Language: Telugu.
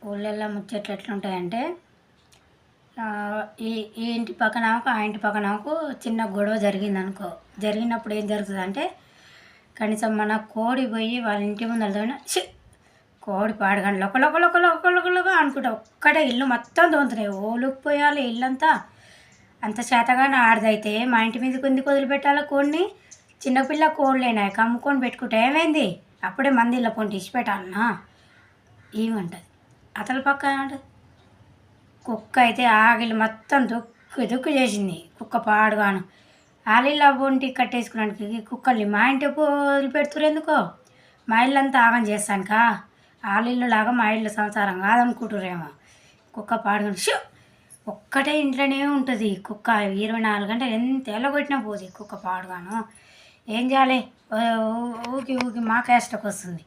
ఊళ్ళల్లో ముచ్చట్లు ఎట్లుంటాయంటే ఈ ఈ ఇంటి పక్కనామెకు ఆ ఇంటి పక్కనామెకు చిన్న గొడవ జరిగిందనుకో. జరిగినప్పుడు ఏం జరుగుతుందంటే కనీసం మన కోడి పోయి వాళ్ళ ఇంటి ముందర కోడి పాడగాని లొక లొక లొక లొక లొక లొక అనుకుంటా ఒక్కటే ఇల్లు మొత్తం తోముతున్నాయి. ఓలుకుపోయాలి ఇల్లంతా. అంత చేతగాని ఆడదైతే మా ఇంటి మీదకి ఎందుకు వదిలిపెట్టాలి కోడిని? చిన్నపిల్ల కోళ్ళేనాయి కమ్ముకొని పెట్టుకుంటే ఏమైంది? అప్పుడే మందిలో పొంటి ఇచ్చి పెట్టాలనా? ఏమంటది అతల పక్క అంటే కుక్క అయితే ఆగిలి మొత్తం దుక్కు దుక్కు చేసింది. కుక్క పాడుగాను ఆలిలా పొంటి కట్టేసుకున్నానికి కుక్కల్ని మా ఇంటి వదిలిపెడుతురు ఎందుకో? మా ఇల్లంతా ఆగం చేస్తానుకా ఆలిల్లు లాగా మా ఇల్లు సంసారం కాదనుకుంటురేమో. కుక్క పాడుగాను ఒక్కటే ఇంట్లోనే ఉంటుంది కుక్క. 24 గంటలు ఎంత ఎల్లగొట్టినా పోదు కుక్క పాడుగాను. ఏం చేయాలి? ఊకి ఊకి మా కేష్టకు వస్తుంది.